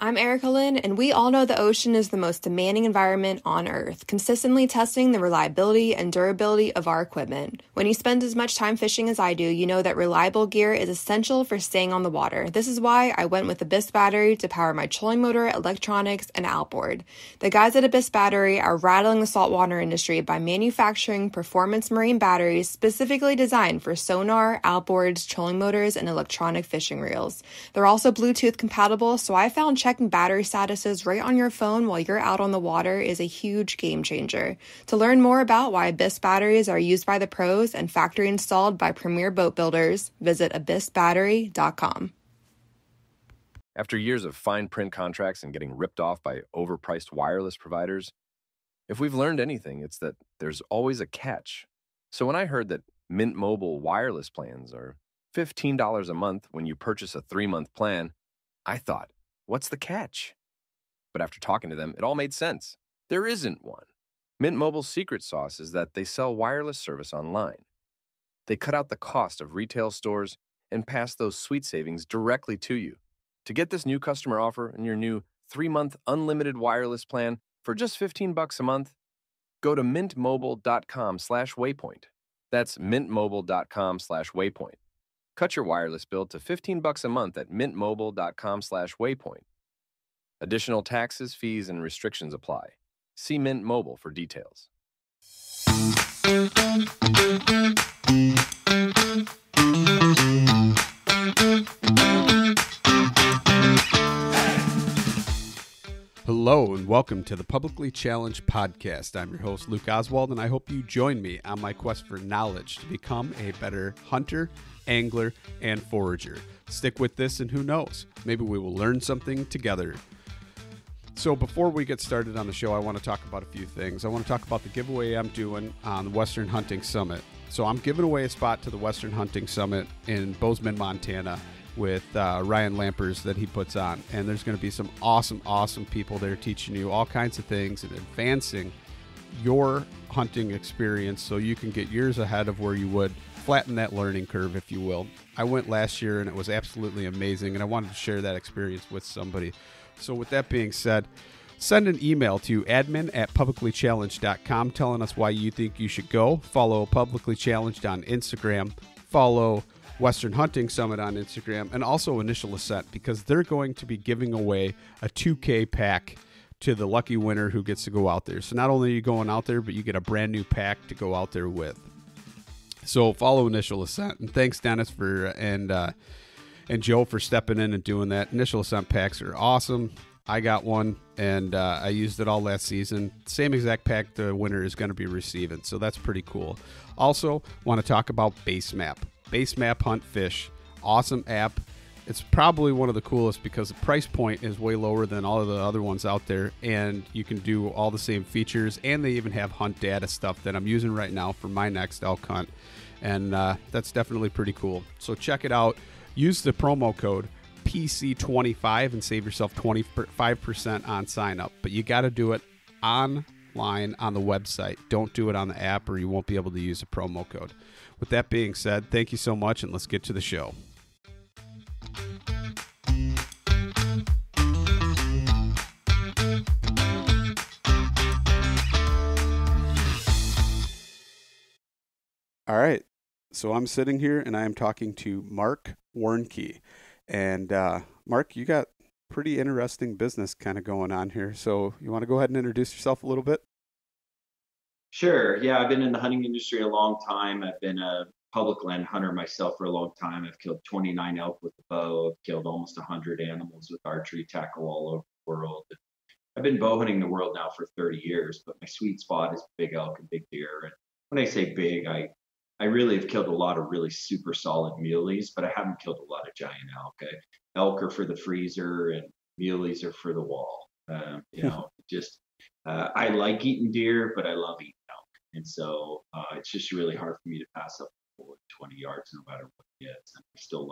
I'm Erica Lynn, and we all know the ocean is the most demanding environment on Earth, consistently testing the reliability and durability of our equipment. When you spend as much time fishing as I do, you know that reliable gear is essential for staying on the water. This is why I went with the Abyss battery to power my trolling motor, electronics, and outboard. The guys at Abyss Battery are rattling the saltwater industry by manufacturing performance marine batteries specifically designed for sonar, outboards, trolling motors, and electronic fishing reels. They're also Bluetooth compatible, so I found checking battery statuses right on your phone while you're out on the water is a huge game changer. To learn more about why Abyss batteries are used by the pros and factory installed by premier boat builders, visit abyssbattery.com. After years of fine print contracts and getting ripped off by overpriced wireless providers, if we've learned anything, it's that there's always a catch. So when I heard that Mint Mobile wireless plans are $15 a month when you purchase a 3-month plan, I thought, what's the catch? But after talking to them, it all made sense. There isn't one. Mint Mobile's secret sauce is that they sell wireless service online. They cut out the cost of retail stores and pass those sweet savings directly to you. To get this new customer offer and your new 3-month unlimited wireless plan for just $15 a month, go to mintmobile.com/waypoint. That's mintmobile.com/waypoint. Cut your wireless bill to $15 a month at mintmobile.com/waypoint. Additional taxes, fees, and restrictions apply. See Mint Mobile for details. Hello and welcome to the Publicly Challenged Podcast. I'm your host, Luke Oswald, and I hope you join me on my quest for knowledge to become a better hunter, angler, and forager. Stick with this and who knows, maybe we will learn something together. So before we get started on the show, I want to talk about a few things. I want to talk about the giveaway I'm doing on the Western Hunting Summit. So I'm giving away a spot to the Western Hunting Summit in Bozeman, Montana, with Ryan Lampers that he puts on. And there's going to be some awesome people there teaching you all kinds of things and advancing your hunting experience so you can get years ahead of where you would, flatten that learning curve, if you will. I went last year and it was absolutely amazing, and I wanted to share that experience with somebody. So with that being said, send an email to admin@publiclychallenged.com telling us why you think you should go. Follow Publicly Challenged on Instagram. Follow Western Hunting Summit on Instagram, and also Initial Ascent, because they're going to be giving away a 2K pack to the lucky winner who gets to go out there. So not only are you going out there, but you get a brand new pack to go out there with. So follow Initial Ascent, and thanks Dennis and Joe for stepping in and doing that. Initial Ascent packs are awesome. I got one, and I used it all last season. Same exact pack the winner is going to be receiving, so that's pretty cool. Also, want to talk about Basemap. Basemap Hunt Fish. Awesome app. It's probably one of the coolest because the price point is way lower than all of the other ones out there, and you can do all the same features, and they even have hunt data stuff that I'm using right now for my next elk hunt, and that's definitely pretty cool. So check it out. Use the promo code PC25 and save yourself 25% on sign up, but you got to do it online on the website. Don't do it on the app or you won't be able to use a promo code. With that being said, thank you so much, and let's get to the show. All right, so I'm sitting here and I am talking to Marc Warnke. And Marc, you got pretty interesting business kind of going on here. So you want to go ahead and introduce yourself a little bit? Sure. Yeah, I've been in the hunting industry a long time. I've been a public land hunter myself for a long time. I've killed 29 elk with a bow. I've killed almost 100 animals with archery tackle all over the world. I've been bow hunting the world now for 30 years, but my sweet spot is big elk and big deer. And when I say big, I really have killed a lot of really super solid muleys, but I haven't killed a lot of giant elk. Elk are for the freezer and muleys are for the wall. I like eating deer, but I love eating elk. And so it's just really hard for me to pass up a bullet 20 yards no matter what it is. And I still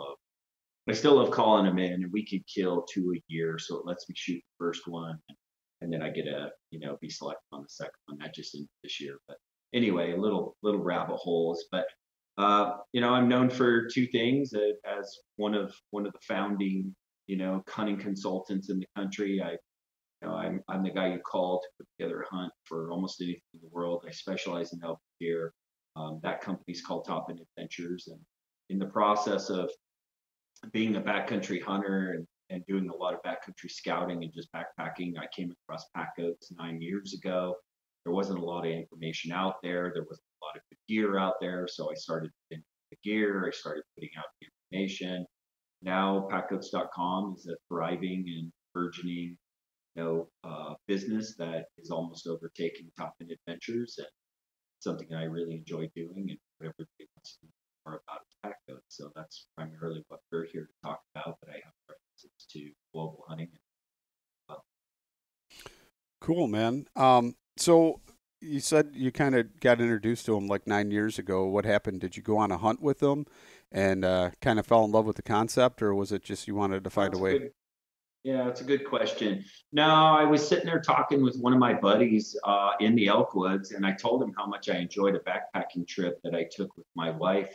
love calling them in, and we can kill 2 a year. So it lets me shoot the first one. And then I get to, be selected on the second one. That just ended this year. But anyway, little rabbit holes. But, I'm known for two things as one of the founding hunting consultants in the country. I'm the guy you call to put together a hunt for almost anything in the world. I specialize in elk deer. That company's called Top End Adventures, and in the process of being a backcountry hunter and doing a lot of backcountry scouting and just backpacking, I came across pack goats 9 years ago. There wasn't a lot of information out there. There wasn't a lot of good gear out there, so I started putting the gear. I started putting out the information. Now, packgoats.com is a thriving and burgeoning business that is almost overtaking Top End Adventures, and something I really enjoy doing, and whatever everybody wants to know more about is pack goats. So that's primarily what we're here to talk about, but I have references to global hunting. Cool, man. So you said you kind of got introduced to them like 9 years ago. What happened? Did you go on a hunt with them and kind of fell in love with the concept, or was it just you wanted to find a way? Yeah, that's a good question. No, I was sitting there talking with one of my buddies in the Elkwoods, and I told him how much I enjoyed a backpacking trip that I took with my wife,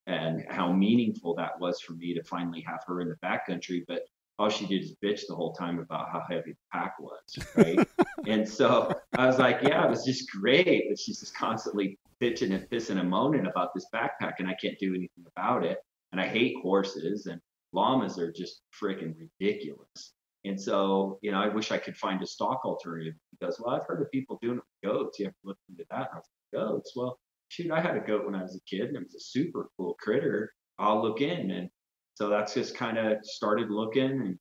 and how meaningful that was for me to finally have her in the backcountry. But all she did is bitch the whole time about how heavy the pack was, right? And so I was like, yeah, it was just great. But she's just constantly bitching and pissing and moaning about this backpack, and I can't do anything about it. And I hate horses, and llamas are just freaking ridiculous. And so, I wish I could find a stock alternative. He goes, well, I've heard of people doing it with goats. You have to look into that. And I was like, goats? Well, shoot, I had a goat when I was a kid, and it was a super cool critter. I'll look in. And so that's just kind of started looking, and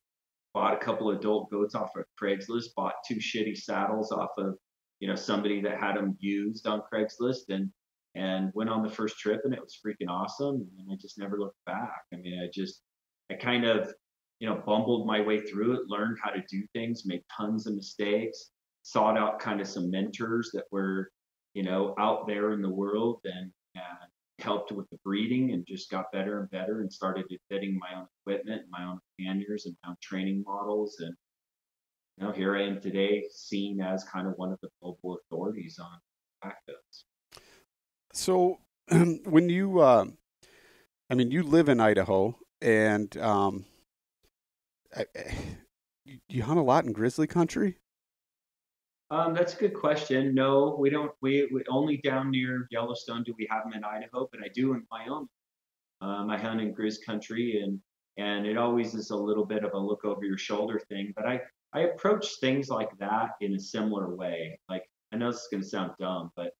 bought a couple of adult goats off of Craigslist, bought 2 shitty saddles off of, somebody that had them used on Craigslist, and went on the first trip, and it was freaking awesome. And I just never looked back. I mean, I kind of, bumbled my way through it, learned how to do things, made tons of mistakes, sought out kind of some mentors that were, out there in the world, and helped with the breeding, and just got better and better, and started fitting my own equipment, my own panniers, and my own training models. And, here I am today, seen as kind of one of the global authorities on pack goats. So when you, you live in Idaho, and you hunt a lot in grizzly country? That's a good question. No, we don't. We only down near Yellowstone do we have them in Idaho, but I do in Wyoming. I hunt in grizz country, and it always is a little bit of a look over your shoulder thing. But I approach things like that in a similar way. Like, I know this is going to sound dumb, but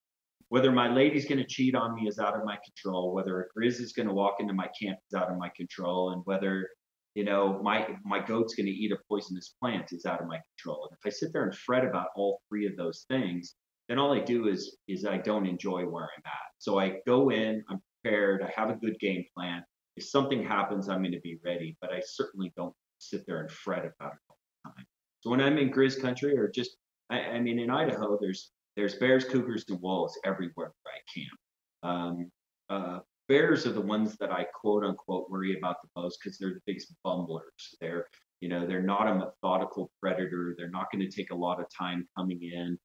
whether my lady's going to cheat on me is out of my control. Whether a grizz is going to walk into my camp is out of my control, and whether my goat's going to eat a poisonous plant is out of my control. And if I sit there and fret about all 3 of those things, then all I do is I don't enjoy where I'm at. So I go in, I'm prepared, I have a good game plan. If something happens, I'm going to be ready, but I certainly don't sit there and fret about it all the time. So when I'm in grizz country, or just, I mean, in Idaho, there's bears, cougars, and wolves everywhere where I camp. Bears are the ones that I quote unquote worry about the most, because they're the biggest bumblers. They're not a methodical predator. They're not going to take a lot of time coming in.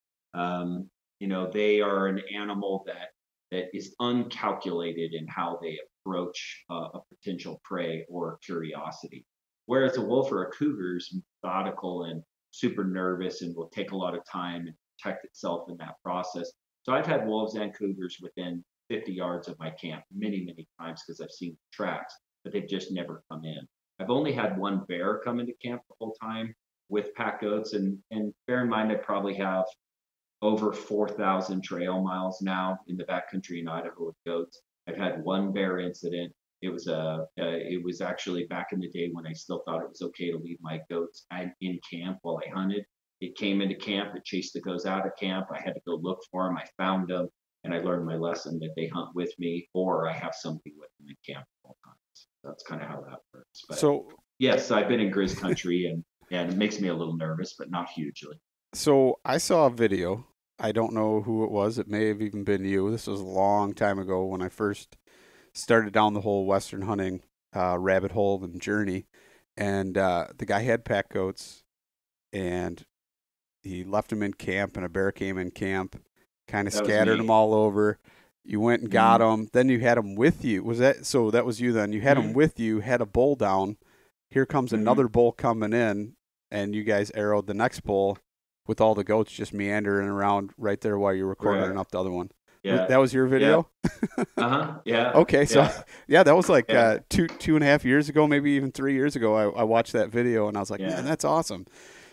They are an animal that is uncalculated in how they approach a potential prey or curiosity. Whereas a wolf or a cougar is methodical and super nervous and will take a lot of time and protect itself in that process. So I've had wolves and cougars within 50 yards of my camp many, many times, because I've seen the tracks, but they've just never come in. I've only had one bear come into camp the whole time with pack goats, and bear in mind, I probably have over 4,000 trail miles now in the backcountry in Idaho with goats. I've had one bear incident. It was actually back in the day when I still thought it was okay to leave my goats in camp while I hunted. It came into camp, it chased the goats out of camp. I had to go look for them. I found them. And I learned my lesson that they hunt with me, or I have somebody with them in camp at all times. That's kind of how that works. But so, yes, I've been in grizz country, and it makes me a little nervous, but not hugely. So I saw a video. I don't know who it was. It may have even been you. This was a long time ago when I first started down the whole Western hunting rabbit hole and journey. And the guy had pack goats, and he left them in camp, and a bear came in camp. Kind of scattered them all over. You went and got them. Then you had them with you. Was that so? That was you then. You had them with you, had a bull down, here comes another bull coming in, and you guys arrowed the next bull with all the goats just meandering around right there while you were quartering up the other one. Yeah. That was your video? Yeah. Yeah. Okay. So that was like 2.5 years ago, maybe even 3 years ago. I watched that video and I was like, man, that's awesome.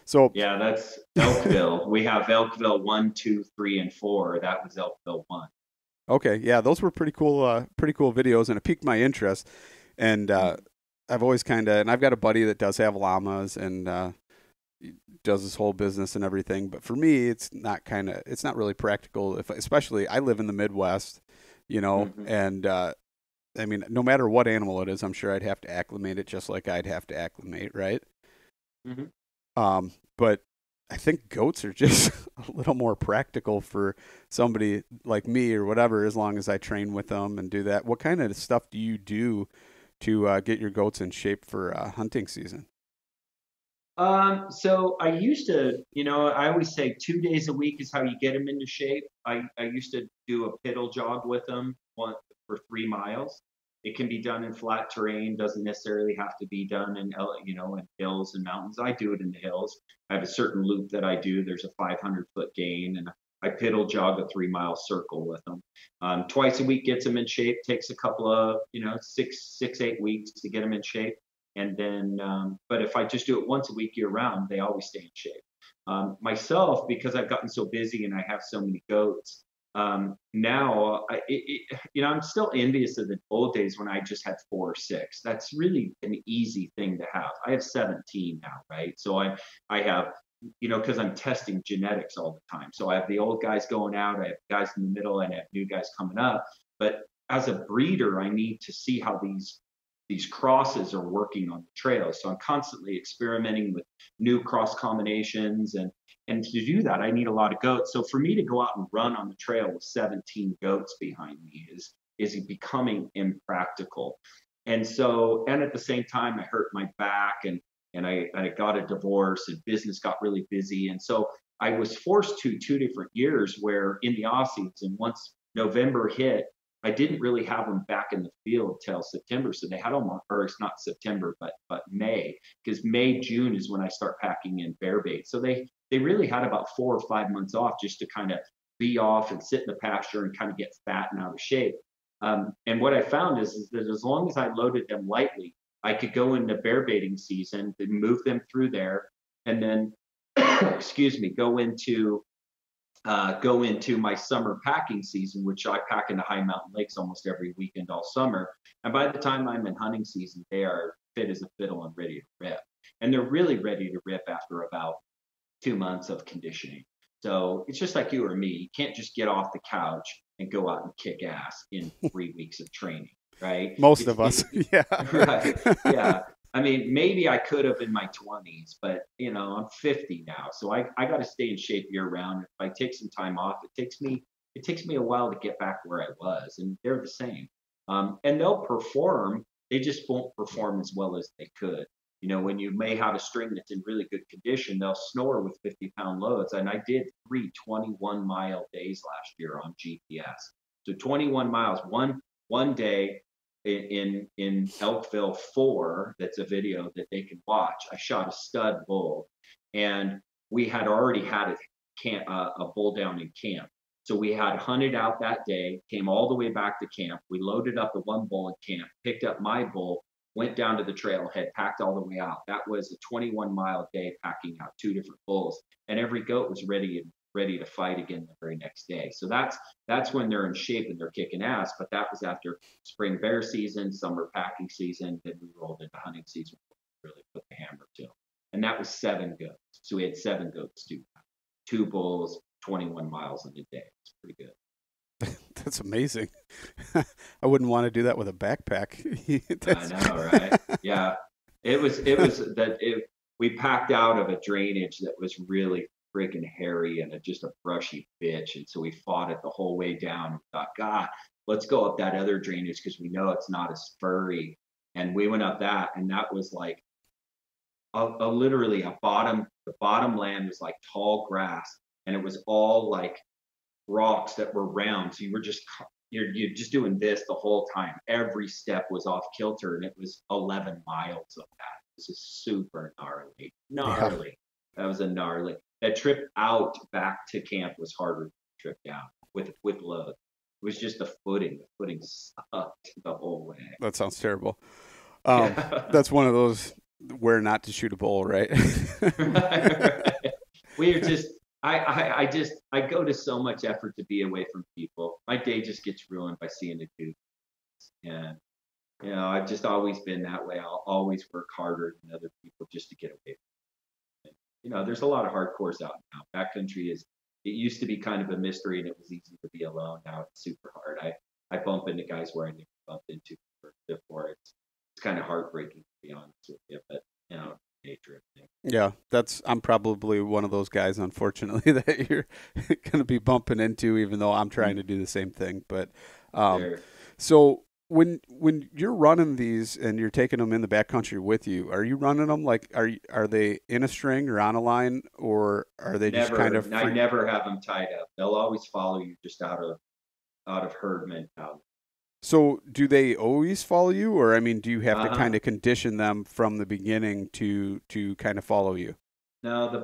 So yeah, that's Elkville. We have Elkville 1, 2, 3, and 4. That was Elkville 1. Okay. Yeah. Those were pretty cool videos, and it piqued my interest. And, I've always and I've got a buddy that does have llamas and, does this whole business and everything. But for me, it's not really practical. Especially I live in the Midwest, and, I mean, no matter what animal it is, I'm sure I'd have to acclimate it just like I'd have to acclimate. Right. Mm-hmm. But I think goats are just a little more practical for somebody like me or whatever, as long as I train with them and do that. What kind of stuff do you do to get your goats in shape for hunting season? So I used to, I always say 2 days a week is how you get them into shape. I used to do a piddle jog with them for 3 miles. It can be done in flat terrain, doesn't necessarily have to be done in hills and mountains. I do it in the hills. I have a certain loop that I do. There's a 500-foot gain, and I piddle jog a 3-mile circle with them. Twice a week gets them in shape. Takes a couple of, 8 weeks to get them in shape. And then, but if I just do it once a week year round, they always stay in shape. Myself, because I've gotten so busy and I have so many goats, now, I'm still envious of the old days when I just had 4 or 6. That's really an easy thing to have. I have 17 now, right? So I have, because I'm testing genetics all the time. So I have the old guys going out, I have guys in the middle, and I have new guys coming up. But as a breeder, I need to see how these crosses are working on the trail. So I'm constantly experimenting with new cross combinations. And to do that, I need a lot of goats. So for me to go out and run on the trail with 17 goats behind me is becoming impractical. And at the same time, I hurt my back and I got a divorce and business got really busy. And so I was forced to 2 different years where in the off season, once November hit, I didn't really have them back in the field till September. So they had them, or it's not September, but May, because May, June is when I start packing in bear bait. So they really had about 4 or 5 months off just to kind of be off and sit in the pasture and kind of get fat and out of shape. And what I found is that as long as I loaded them lightly, I could go into bear baiting season, then move them through there, and then, go into my summer packing season, which I pack into high mountain lakes almost every weekend all summer. And by the time I'm in hunting season, they are fit as a fiddle and ready to rip. And they're really ready to rip after about 2 months of conditioning. So it's just like you or me. You can't just get off the couch and go out and kick ass in 3 weeks of training, right? Most of us, yeah. Right, yeah. I mean, maybe I could have in my 20s, but I'm 50 now, so I got to stay in shape year round. If I take some time off, it takes me a while to get back where I was, and they're the same. And they'll perform, they just won't perform as well as they could. When you may have a string that's in really good condition, they'll snore with 50-pound loads. And I did 3 21-mile days last year on GPS. So 21 miles, one day. In Elkville 4, that's a video that they can watch. I shot a stud bull, and we had already had a bull down in camp. So we had hunted out that day, came all the way back to camp. We loaded up the one bull in camp, picked up my bull, went down to the trailhead, packed all the way out. That was a 21-mile day packing out 2 different bulls, and every goat was ready to fight again the very next day. So that's when they're in shape and they're kicking ass. But that was after spring bear season, summer packing season. Then we rolled into hunting season, really put the hammer to them. And that was 7 goats. So we had 7 goats do that. 2 bulls, 21 miles in a day. It's pretty good. That's amazing. I wouldn't want to do that with a backpack. I know, right? Yeah. We packed out of a drainage that was really freaking hairy and just a brushy bitch. And so we fought it the whole way down. We thought, God, let's go up that other drainage because we know it's not as furry. And we went up that, and that was like literally the bottom land was like tall grass, and it was all like rocks that were round. So you're just doing this the whole time. Every step was off kilter, and it was 11 miles of that. This is super gnarly. Gnarly. Yeah. That was a gnarly. That trip out back to camp was harder than the trip down with load. It was just the footing. The footing sucked the whole way. That sounds terrible. That's one of those where not to shoot a bull, right? We are just, I go to so much effort to be away from people. My day just gets ruined by seeing the dude. And, I've just always been that way. I'll always work harder than other people just to get away from them. There's a lot of hardcores out now. Backcountry it used to be kind of a mystery and it was easy to be alone. Now it's super hard. I bump into guys where I never bumped into before. It's kind of heartbreaking, to be honest with you, but nature of things. Yeah, I'm probably one of those guys, unfortunately, that you're going to be bumping into, even though I'm trying to do the same thing. But Sure. So when you're running these and you're taking them in the backcountry with you, are you running them like are they in a string or on a line, or are they just kind of? I never have them tied up. They'll always follow you just out of herd mentality. So do they always follow you, or do you have to kind of condition them from the beginning to kind of follow you? No, the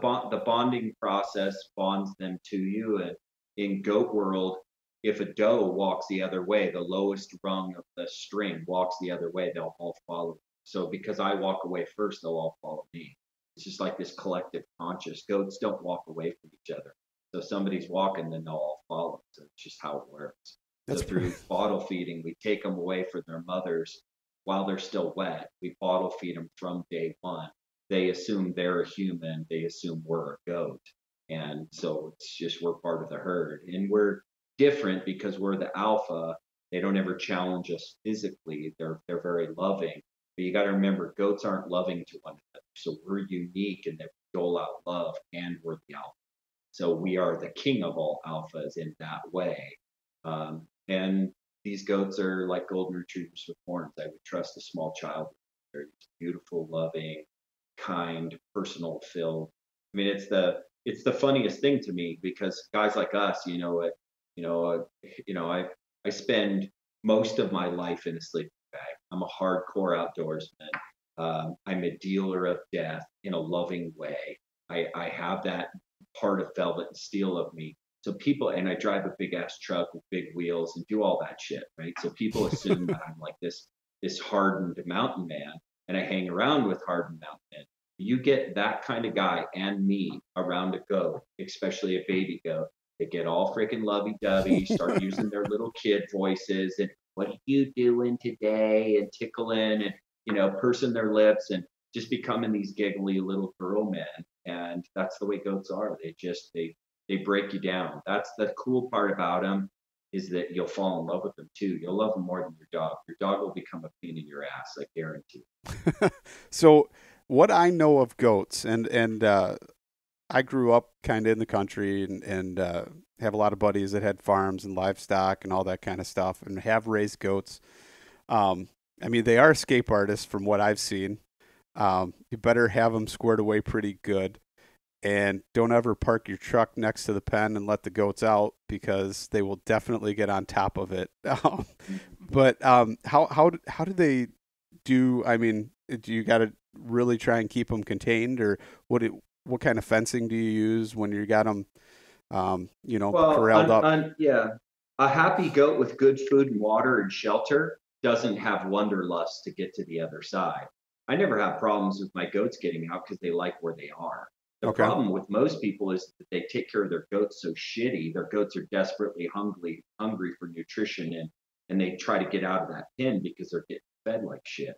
bonding process bonds them to you. And in goat world, if a doe walks the other way, the lowest rung of the string walks the other way, they'll all follow. So because I walk away first, they'll all follow me. It's just like this collective conscious. Goats don't walk away from each other. So if somebody's walking, then they'll all follow. So it's just how it works. So through bottle feeding, we take them away from their mothers while they're still wet. We bottle feed them from day one. They assume they're a human. They assume we're a goat. And so it's just we're part of the herd. And we're different because we're the alpha. They don't ever challenge us physically. They're very loving. But you got to remember, goats aren't loving to one another. So we're unique in that we dole out love and we're the alpha. So we are the king of all alphas in that way. And these goats are like golden retrievers with horns. I would trust a small child. They're beautiful, loving, kind, personal filled. It's the funniest thing to me because guys like us, I spend most of my life in a sleeping bag. I'm a hardcore outdoorsman. I'm a dealer of death in a loving way. I have that part of velvet and steel of me. So people, and I drive a big ass truck with big wheels and do all that shit, right? So people assume that I'm like this hardened mountain man, and I hang around with hardened mountain men. You get that kind of guy and me around a goat, especially a baby goat. They get all freaking lovey-dovey, start using their little kid voices and what are you doing today and tickling and pursing their lips and just becoming these giggly little girl men. And that's the way goats are. They break you down. That's the cool part about them, is that you'll fall in love with them too. You'll love them more than your dog. Your dog will become a pain in your ass, I guarantee. So what I know of goats, and I grew up kind of in the country and have a lot of buddies that had farms and livestock and all that kind of stuff and have raised goats. They are escape artists from what I've seen. You better have them squared away pretty good. And don't ever park your truck next to the pen and let the goats out because they will definitely get on top of it. But how do they do? Do you got to really try and keep them contained, or what kind of fencing do you use when you got them, corralled up? Yeah, a happy goat with good food and water and shelter doesn't have wanderlust to get to the other side. I never have problems with my goats getting out because they like where they are. The problem with most people is that they take care of their goats so shitty. Their goats are desperately hungry for nutrition, and they try to get out of that pen because they're getting fed like shit.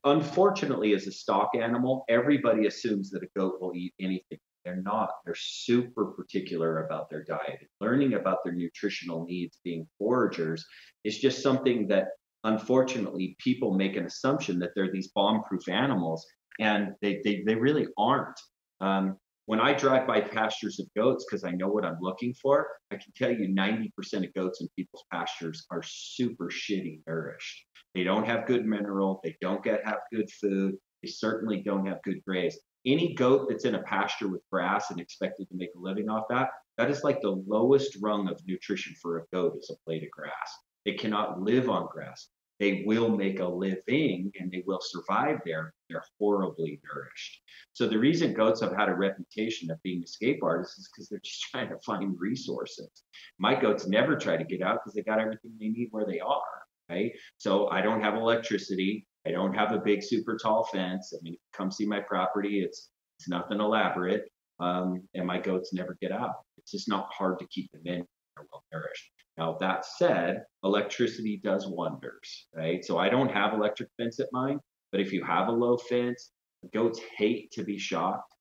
Unfortunately, as a stock animal, everybody assumes that a goat will eat anything. They're not. They're super particular about their diet. Learning about their nutritional needs, being foragers, is just something that, unfortunately, people make an assumption that they're these bomb-proof animals. And they really aren't. When I drive by pastures of goats, because I know what I'm looking for, I can tell you 90% of goats in people's pastures are super shitty nourished. They don't have good mineral. They don't have good food. They certainly don't have good graze. Any goat that's in a pasture with grass and expected to make a living off that is like the lowest rung of nutrition for a goat is a blade of grass. They cannot live on grass. they will make a living and they will survive there. They're horribly nourished. So the reason goats have had a reputation of being escape artists is because they're just trying to find resources. My goats never try to get out because they got everything they need where they are, right? So I don't have electricity. I don't have a big, super tall fence. I mean, if you come see my property, it's nothing elaborate. And my goats never get out. It's just not hard to keep them in. They're well nourished. Now, that said, electricity does wonders, right? So I don't have electric fence at mine, but if you have a low fence, goats hate to be shocked.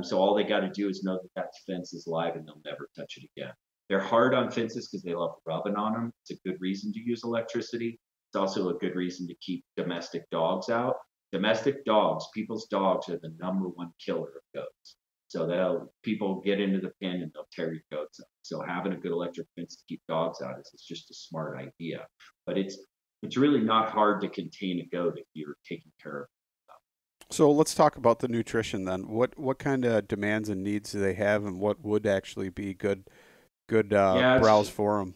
So all they got to do is know that that fence is live and they'll never touch it again. They're hard on fences because they love rubbing on them. It's a good reason to use electricity. It's also a good reason to keep domestic dogs out. Domestic dogs, people's dogs, are the #1 killer of goats. So people get into the pen and they'll tear your goats up. So having a good electric fence to keep dogs out is just a smart idea. But it's really not hard to contain a goat if you're taking care of it. So let's talk about the nutrition then. What kind of demands and needs do they have, and what would actually be good browse for them?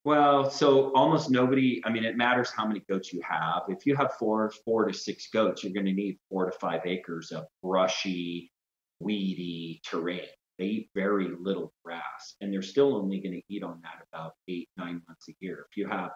Well, so almost nobody, I mean, it matters how many goats you have. If you have four to six goats, you're going to need 4 to 5 acres of brushy, weedy terrain. They eat very little grass, and they're still only going to eat on that about 8-9 months a year. If you have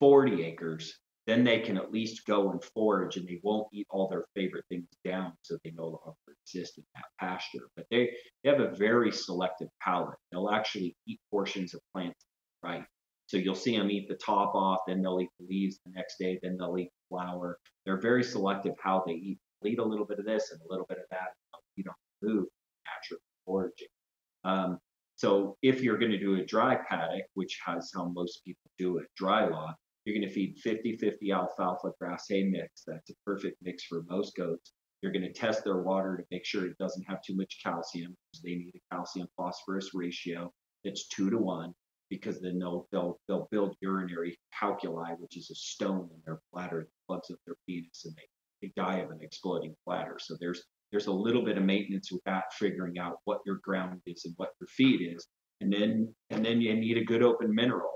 40 acres, then they can at least go and forage, and they won't eat all their favorite things down, so they no longer exist in that pasture. But they have a very selective palate. They'll actually eat portions of plants right. So you'll see them eat the top off, then they'll eat the leaves the next day, then they'll eat the flower. They're very selective how they eat. They'll eat a little bit of this and a little bit of that. They'll eat on food, naturally foraging. So if you're going to do a dry paddock, which has how most people do it, dry lot, you're going to feed 50-50 alfalfa grass hay mix. That's a perfect mix for most goats. You're going to test their water to make sure it doesn't have too much calcium, because they need a calcium phosphorus ratio that's 2 to 1, because then they'll build urinary calculi, which is a stone in their bladder that plugs up their penis, and they die of an exploding bladder. So there's a little bit of maintenance with that, figuring out what your ground is and what your feed is, and then you need a good open mineral.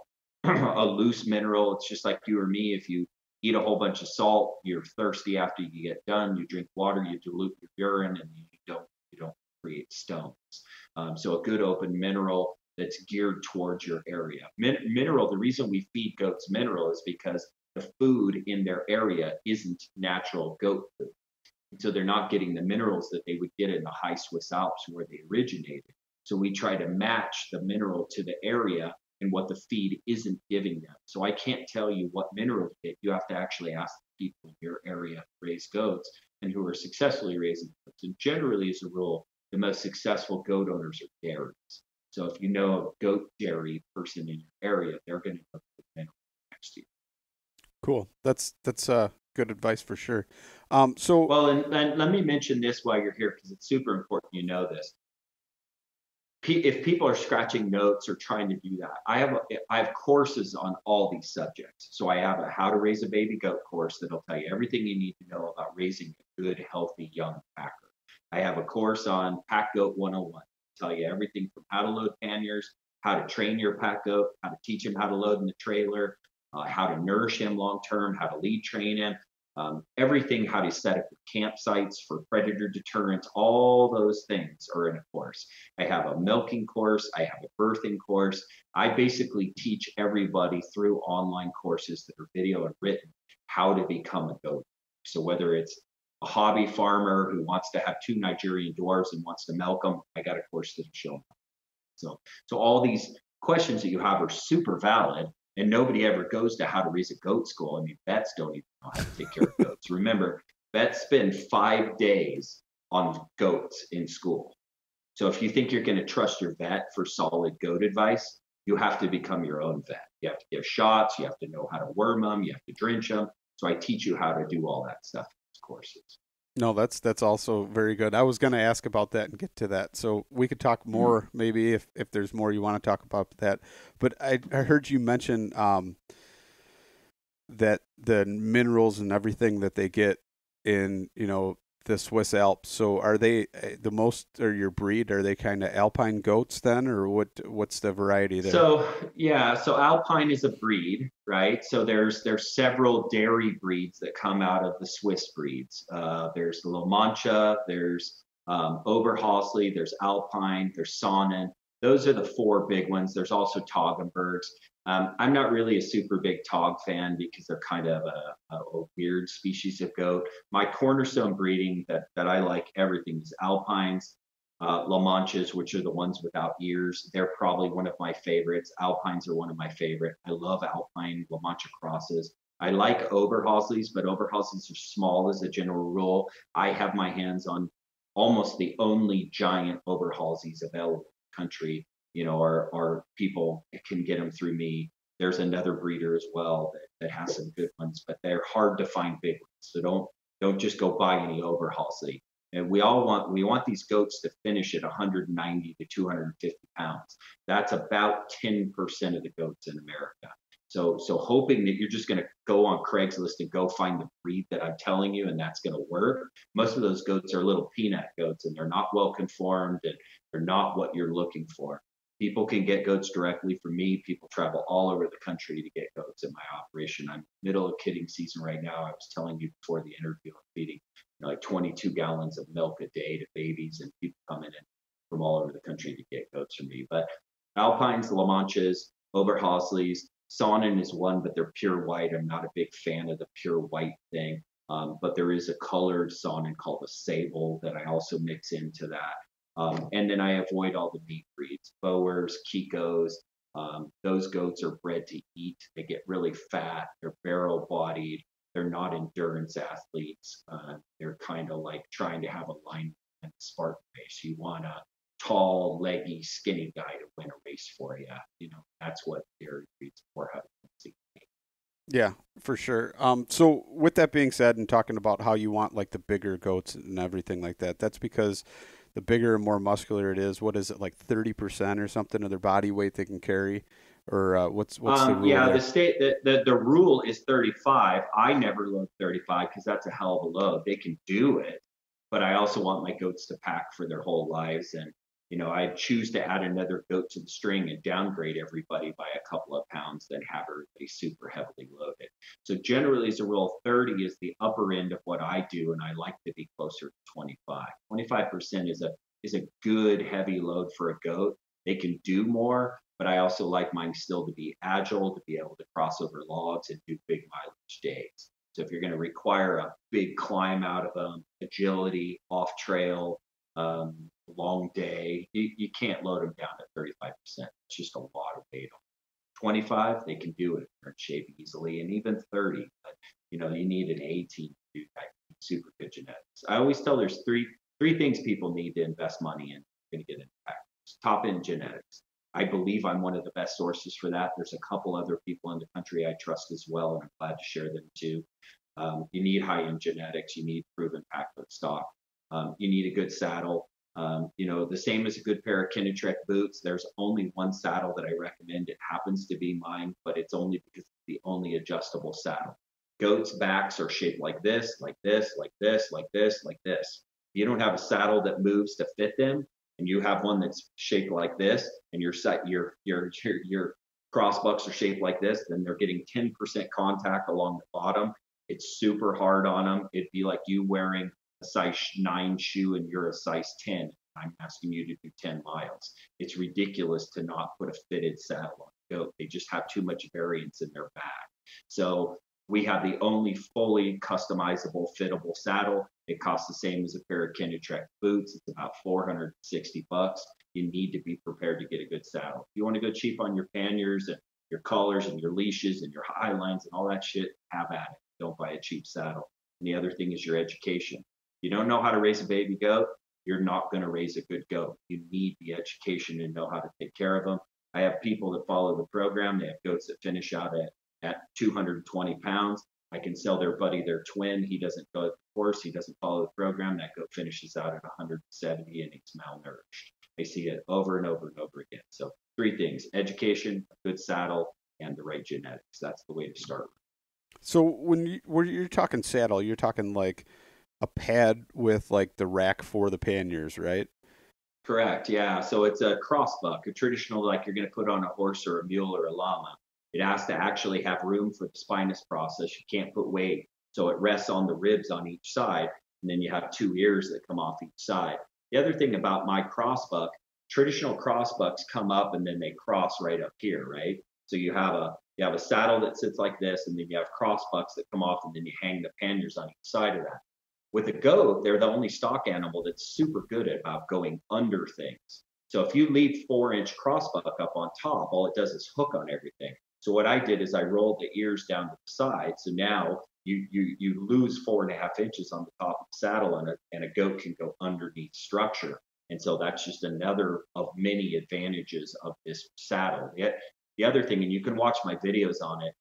A loose mineral. It's just like you or me. If you eat a whole bunch of salt, you're thirsty after you get done. You drink water, you dilute your urine, and you don't create stones. So a good open mineral that's geared towards your area. Mineral. The reason we feed goats mineral is because the food in their area isn't natural goat food, and so they're not getting the minerals that they would get in the high Swiss Alps where they originated. So we try to match the mineral to the area and what the feed isn't giving them. So I can't tell you what mineral to get. You have to actually ask the people in your area who raise goats and who are successfully raising goats. And generally, as a rule, the most successful goat owners are dairies. So if you know a goat dairy person in your area, they're going to know the mineral next to you. Cool. That's good advice for sure. Well, and let me mention this while you're here, because it's super important you know this. If people are scratching notes or trying to do that, I have courses on all these subjects. So I have a how to raise a baby goat course that'll tell you everything you need to know about raising a good, healthy, young packer. I have a course on Pack Goat 101. Tell you everything from how to load panniers, how to train your pack goat, how to teach him how to load in the trailer, how to nourish him long term, how to lead train him. Everything, how to set up campsites for predator deterrence, all those things are in a course. I have a milking course. I have a birthing course. I basically teach everybody through online courses that are video and written how to become a goat. So whether it's a hobby farmer who wants to have 2 Nigerian dwarves and wants to milk them, I got a course that'll show them. So all these questions that you have are super valid. And nobody ever goes to how to raise a goat school. I mean, vets don't even know how to take care of goats. Remember, vets spend 5 days on goats in school. So if you think you're going to trust your vet for solid goat advice, you have to become your own vet. You have to give shots. You have to know how to worm them. You have to drench them. So I teach you how to do all that stuff in these courses. No, that's also very good. I was going to ask about that and get to that. So we could talk more maybe if there's more you want to talk about that. But I heard you mention that the minerals and everything that they get in, the Swiss Alps. So are they the most, or your breed? Are they kind of Alpine goats then, or what's the variety there? So yeah, so Alpine is a breed, right? So there's several dairy breeds that come out of the Swiss breeds. There's the La Mancha, there's Oberhausley, there's Alpine, there's Saanen. Those are the four big ones. There's also Toggenburgs. I'm not really a super big Tog fan because they're kind of a weird species of goat. My cornerstone breeding that I like everything is Alpines, La Manchas, which are the ones without ears. They're probably one of my favorites. Alpines are one of my favorite. I love Alpine La Mancha crosses. I like Oberhausleys, but Oberhausleys are small as a general rule. I have my hands on almost the only giant Oberhausleys available in the country. Or people can get them through me. There's another breeder as well that has some good ones, but they're hard to find big ones. So don't just go buy any Oberhausley. And we want these goats to finish at 190 to 250 pounds. That's about 10% of the goats in America. So hoping that you're just going to go on Craigslist and go find the breed that I'm telling you, and that's going to work. Most of those goats are little peanut goats, and they're not well conformed, and they're not what you're looking for. People can get goats directly from me. People travel all over the country to get goats in my operation. I'm middle of kidding season right now. I was telling you before the interview, I'm feeding like 22 gallons of milk a day to babies, and people coming in from all over the country to get goats from me. But Alpines, La Manchas, Oberhausleys, Saanen is one, but they're pure white. I'm not a big fan of the pure white thing. But there is a colored Saanen called a sable that I also mix into that. And then I avoid all the meat breeds, Boers, Kikos. Those goats are bred to eat. They get really fat. They're barrel bodied. They're not endurance athletes. They're kind of like trying to have a line in the Spartan race. You want a tall, leggy, skinny guy to win a race for you. That's what dairy breeds for. Yeah, for sure. So with that being said, and talking about how you want like the bigger goats and everything like that, that's because the bigger and more muscular it is. What is it, like 30% or something of their body weight they can carry? Or what's the rule yeah, there? the rule is 35. I never load 35 because that's a hell of a load. They can do it, but I also want my goats to pack for their whole lives. And I choose to add another goat to the string and downgrade everybody by a couple of pounds than have everybody super heavily loaded. So generally, as a rule, 30 is the upper end of what I do, and I like to be closer to 25. 25% is a good heavy load for a goat. They can do more, but I also like mine still to be agile, to be able to cross over logs and do big mileage days. So if you're going to require a big climb out of them, agility, off trail, long day, you can't load them down to 35%. It's just a lot of weight. 25, they can do it. They're in shape easily, and even 30. But you need an A team to do that. Super good genetics. I always tell there's three things people need to invest money in. Going to get impact. Top end genetics. I believe I'm one of the best sources for that. There's a couple other people in the country I trust as well, and I'm glad to share them too. You need high end genetics. You need proven packlet stock. You need a good saddle. The same as a good pair of Kinnetrek boots. There's only one saddle that I recommend. It happens to be mine, but it's only because it's the only adjustable saddle. Goats' backs are shaped like this, like this, like this, like this, like this. If you don't have a saddle that moves to fit them, and you have one that's shaped like this, and your crossbucks are shaped like this, then they're getting 10% contact along the bottom. It's super hard on them. It'd be like you wearing a size 9 shoe and you're a size 10. I'm asking you to do 10 miles. It's ridiculous to not put a fitted saddle on a goat. They just have too much variance in their back. So we have the only fully customizable, fittable saddle. It costs the same as a pair of Kinnetrek boots. It's about $460. You need to be prepared to get a good saddle. If you want to go cheap on your panniers and your collars and your leashes and your high lines and all that shit, have at it. Don't buy a cheap saddle. And the other thing is your education. You don't know how to raise a baby goat, you're not going to raise a good goat. You need the education to know how to take care of them. I have people that follow the program. They have goats that finish out at 220 pounds. I can sell their buddy their twin. He doesn't go at the course. He doesn't follow the program. That goat finishes out at 170 and he's malnourished. I see it over and over and over again. So 3 things: education, a good saddle, and the right genetics. That's the way to start. So when you're talking saddle, you're talking like a pad with like the rack for the panniers, right? Correct. Yeah. So it's a crossbuck, a traditional like you're going to put on a horse or a mule or a llama. It has to actually have room for the spinous process. You can't put weight. So it rests on the ribs on each side. And then you have two ears that come off each side. The other thing about my crossbuck, traditional crossbucks come up and then they cross right up here, right? So you have a saddle that sits like this, and then you have crossbucks that come off, and then you hang the panniers on each side of that. With a goat, they're the only stock animal that's super good at about going under things. So if you leave 4-inch crossbuck up on top, all it does is hook on everything. So what I did is I rolled the ears down to the side. So now you lose 4.5 inches on the top of the saddle, and a goat can go underneath structure. And so that's just another of many advantages of this saddle. The other thing, and you can watch my videos on it,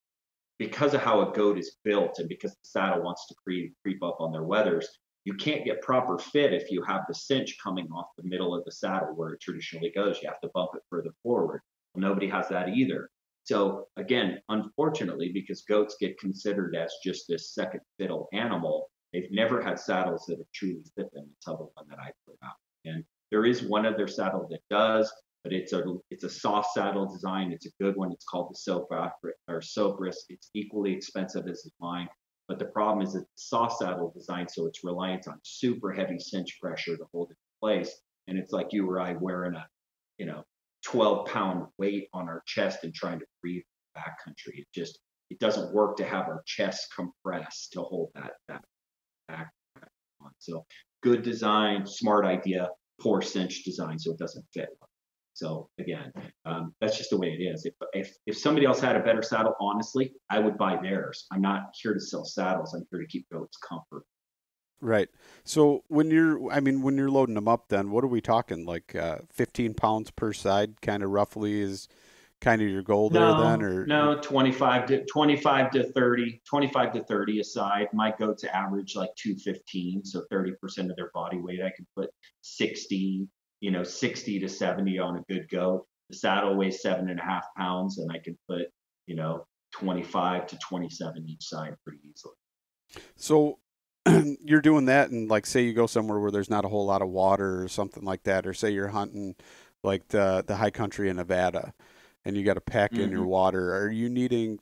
because of how a goat is built and because the saddle wants to creep up on their wethers, you can't get proper fit if you have the cinch coming off the middle of the saddle where it traditionally goes. You have to bump it further forward. Well, nobody has that either. So again, unfortunately, because goats get considered as just this second fiddle animal, they've never had saddles that have truly fit them until the one that I put out. And there is one other saddle that does, but it's a soft saddle design. It's a good one. It's called the Sopris. It's equally expensive as mine, but the problem is it's a soft saddle design, so it's reliant on super heavy cinch pressure to hold it in place. And it's like you or I wearing a 12-pound weight on our chest and trying to breathe backcountry. It doesn't work to have our chest compressed to hold that back on. So good design, smart idea, poor cinch design, so it doesn't fit. So again, that's just the way it is. If somebody else had a better saddle, honestly, I would buy theirs. I'm not here to sell saddles. I'm here to keep goats comfort. Right. So when you're loading them up, then what are we talking? Like 15 pounds per side, kind of roughly is kind of your goal there then, or no, 25 to 30 a side. My goats average like 215, so 30% of their body weight. I can put 60 to 70 on a good goat. The saddle weighs 7.5 pounds, and I can put 25 to 27 each side pretty easily. So you're doing that, and like say you go somewhere where there's not a whole lot of water or something like that, or say you're hunting like the high country in Nevada, and you got to pack in your water. Are you needing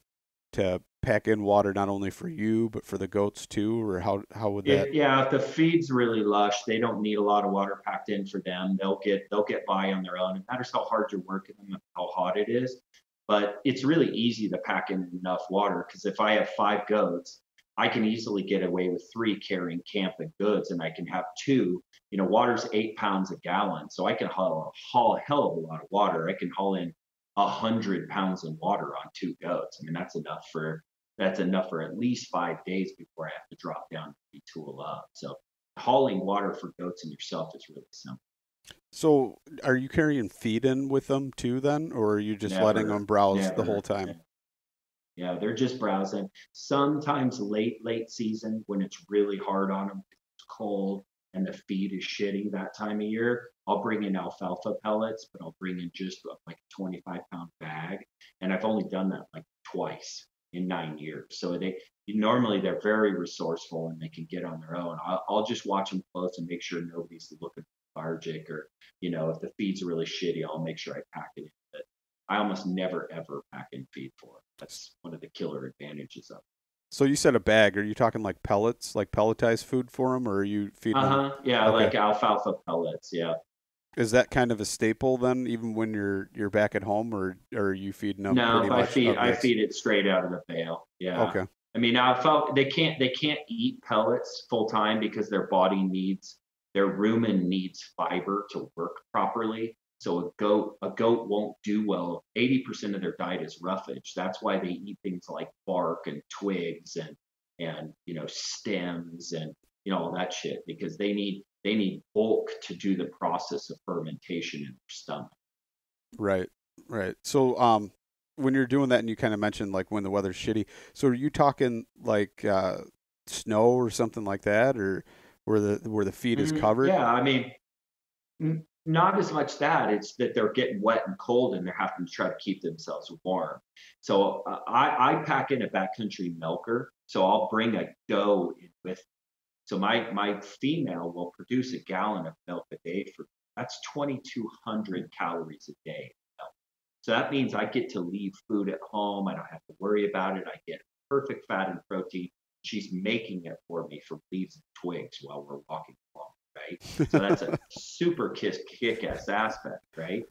to pack in water not only for you but for the goats too, or how would that? If the feed's really lush, they don't need a lot of water packed in for them. They'll get by on their own. It matters how hard you're working them and how hot it is, but it's really easy to pack in enough water, because if I have 5 goats, I can easily get away with 3 carrying camp and goods, and I can have 2. Water's 8 pounds a gallon, so I can haul a hell of a lot of water. I can haul in 100 pounds of water on 2 goats. I mean, that's enough for at least 5 days before I have to drop down and retool up. So hauling water for goats and yourself is really simple. So are you carrying feed in with them too then, or are you just letting them browse the whole time? Yeah, they're just browsing. Sometimes late season when it's really hard on them, it's cold and the feed is shitty that time of year, I'll bring in alfalfa pellets, but I'll bring in just like a 25-pound bag. And I've only done that like twice in 9 years. So normally they're very resourceful and they can get on their own. I'll just watch them close and make sure nobody's looking lethargic, or if the feed's really shitty, I'll make sure I pack it in. But I almost never ever pack in feed for it. That's one of the killer advantages of it. So you said a bag. Are you talking like pellets, like pelletized food for them, or are you feeding them? Yeah, okay. Like alfalfa pellets. Yeah. Is that kind of a staple then, even when you're back at home, or are you feeding them? No, I feed it straight out of the bale. Yeah. Okay. I mean, alfalfa, they can't eat pellets full time because their rumen needs fiber to work properly. So a goat won't do well. 80% of their diet is roughage. That's why they eat things like bark and twigs and stems and all that shit, because they need bulk to do the process of fermentation in their stomach. Right. So when you're doing that, and you kind of mentioned like when the weather's shitty, so are you talking like snow or something like that, or where the feed is covered? Yeah, I mean, not as much that. It's that they're getting wet and cold and they're having to try to keep themselves warm. So I pack in a backcountry milker. So I'll bring a doe in with me. So my female will produce a gallon of milk a day that's 2,200 calories a day. So that means I get to leave food at home. I don't have to worry about it. I get perfect fat and protein. She's making it for me from leaves and twigs while we're walking along, right? So that's a super kick-ass aspect, right?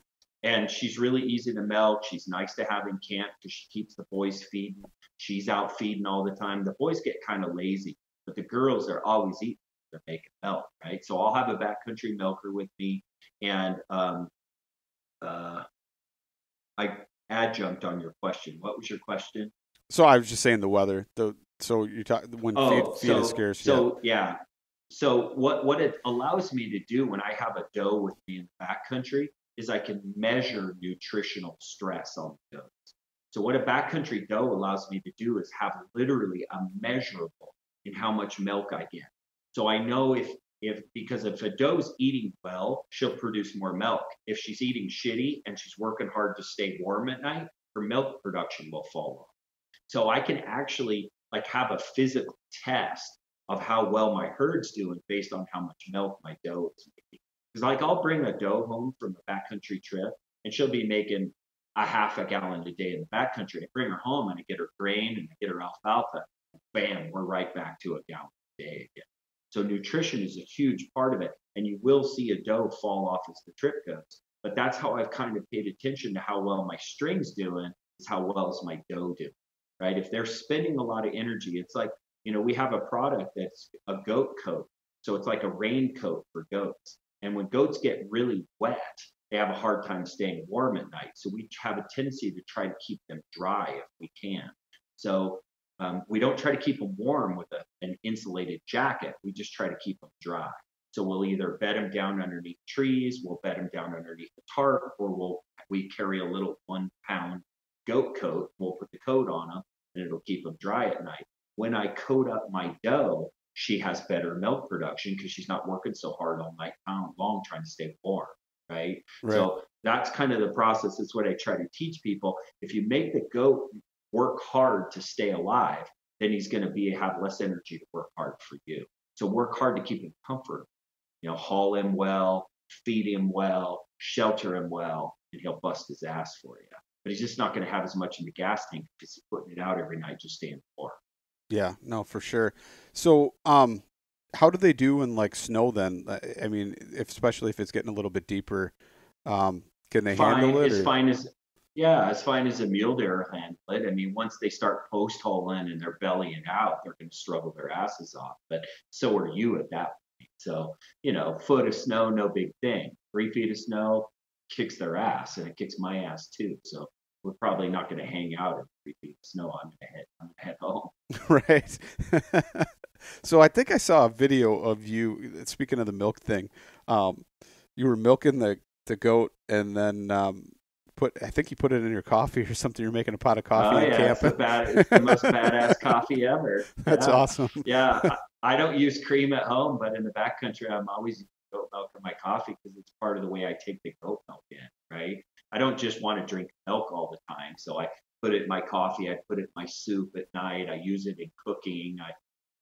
And she's really easy to milk. She's nice to have in camp because she keeps the boys feeding. She's out feeding all the time. The boys get kind of lazy, but the girls are always eating. They're making milk, right? So I'll have a backcountry milker with me, and I adjunct on your question. What was your question? So I was just saying the weather. So you talk when feed is scarce. Yeah. So what it allows me to do when I have a doe with me in the backcountry is I can measure nutritional stress on the does. So what a backcountry doe allows me to do is have literally a measurable in how much milk I get. So I know because if a doe's eating well, she'll produce more milk. If she's eating shitty and she's working hard to stay warm at night, her milk production will fall off. So I can actually like have a physical test of how well my herd's doing based on how much milk my doe is making. Because like I'll bring a doe home from a backcountry trip and she'll be making a half a gallon a day in the backcountry. I bring her home and I get her grain and I get her alfalfa. Bam, we're right back to a gallon a day again. So nutrition is a huge part of it. And you will see a doe fall off as the trip goes. But that's how I've kind of paid attention to how well my string's doing is how well is my doe doing, right? If they're spending a lot of energy, it's like, we have a product that's a goat coat. So it's like a raincoat for goats. And when goats get really wet, they have a hard time staying warm at night. So we have a tendency to try to keep them dry if we can. So we don't try to keep them warm with an insulated jacket. We just try to keep them dry. So we'll either bed them down underneath trees, we'll bed them down underneath the tarp, or we carry a little 1 pound goat coat. We'll put the coat on them and it'll keep them dry at night. When I coat up my doe, she has better milk production because she's not working so hard all night long trying to stay warm, right? So that's kind of the process. It's what I try to teach people. If you make the goat work hard to stay alive, then he's going to have less energy to work hard for you. So work hard to keep him comfortable. Haul him well, feed him well, shelter him well, and he'll bust his ass for you. But he's just not going to have as much in the gas tank because he's putting it out every night just staying warm. Yeah, no, for sure. So, how do they do in like snow then? I mean, especially if it's getting a little bit deeper, can they handle it? As fine as a mule deer handle it. I mean, once they start post hauling and they're bellying out, they're going to struggle their asses off. But so are you at that point. So, foot of snow, no big thing. 3 feet of snow kicks their ass, and it kicks my ass too. So we're probably not going to hang out in 3 feet of snow. I'm going to head home. Right. So I think I saw a video of you, speaking of the milk thing, you were milking the goat and then I think you put it in your coffee or something. You're making a pot of coffee in camp. It's the most badass coffee ever. That's awesome. Yeah. I don't use cream at home, but in the backcountry, I'm always using goat milk in my coffee because it's part of the way I take the goat milk in, right? I don't just want to drink milk all the time. So I put it in my coffee. I put it in my soup at night. I use it in cooking.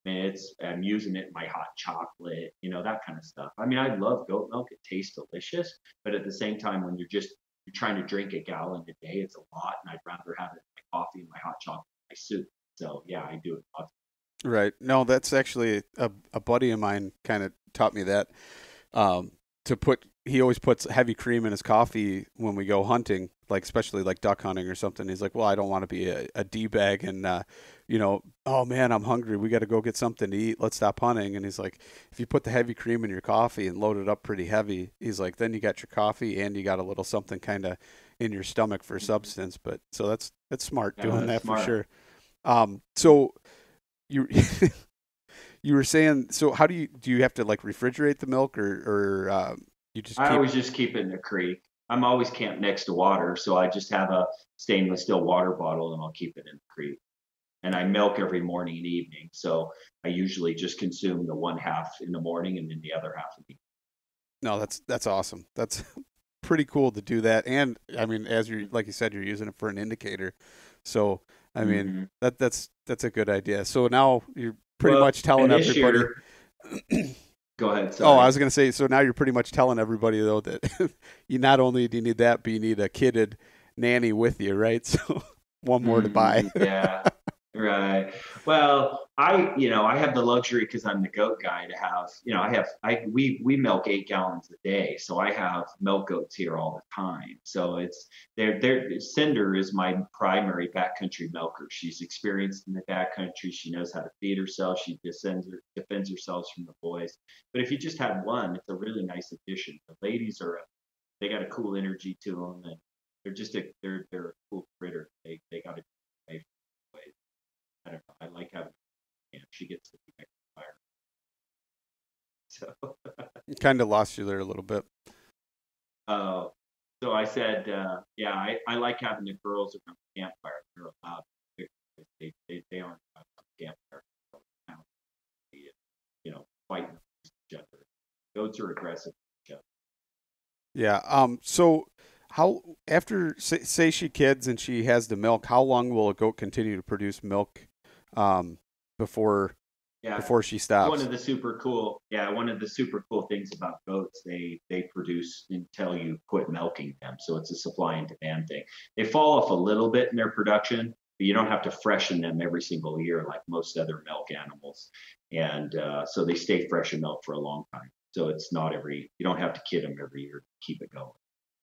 I'm using it in my hot chocolate, that kind of stuff. I mean, I love goat milk. It tastes delicious. But at the same time, when you're trying to drink a gallon a day, it's a lot. And I'd rather have it in my coffee and my hot chocolate and my soup. So, yeah, I do it lots. Right. No, that's actually a buddy of mine kind of taught me that. He always puts heavy cream in his coffee when we go hunting, like especially like duck hunting or something. He's like, well, I don't want to be a D-bag and, oh man, I'm hungry. We got to go get something to eat. Let's stop hunting. And he's like, if you put the heavy cream in your coffee and load it up pretty heavy, he's like, then you got your coffee and you got a little something kind of in your stomach for substance. But so that's smart doing that smart. For sure. So you you were saying, so how do you have to like refrigerate the milk or you just? I always just keep it in the creek. I'm always camped next to water, so I just have a stainless steel water bottle and I'll keep it in the creek. And I milk every morning and evening, so I usually just consume the one half in the morning and then the other half in the evening. No, that's awesome. That's pretty cool to do that. And I mean, like you said, you're using it for an indicator. So I mean, that's a good idea. So now you're pretty much telling everybody. Go ahead. Sorry. Oh, I was going to say, so now you're pretty much telling everybody, though, that you not only do you need that, but you need a kitted nanny with you, right? So one more to buy. Yeah. Right. Well, I have the luxury because I'm the goat guy to have, we milk 8 gallons a day. So I have milk goats here all the time. So Cinder is my primary backcountry milker. She's experienced in the backcountry. She knows how to feed herself. She defends herself from the boys. But if you just have one, it's a really nice addition. The ladies they got a cool energy to them, and they're a cool critter. They got a I don't know. I like having she gets to be next to fire. So Kind of lost you there a little bit. So I said, I like having the girls around the campfire. They're allowed. They aren't on the campfire. Fighting each other. Goats are aggressive with each other. Yeah. So how after say she kids and she has the milk, how long will a goat continue to produce milk before she stops? One of the super cool things about goats, they produce until you quit milking them. So it's a supply and demand thing. They fall off a little bit in their production, but you don't have to freshen them every single year like most other milk animals. And so they stay fresh in milk for a long time. So it's not you don't have to kid them every year to keep it going.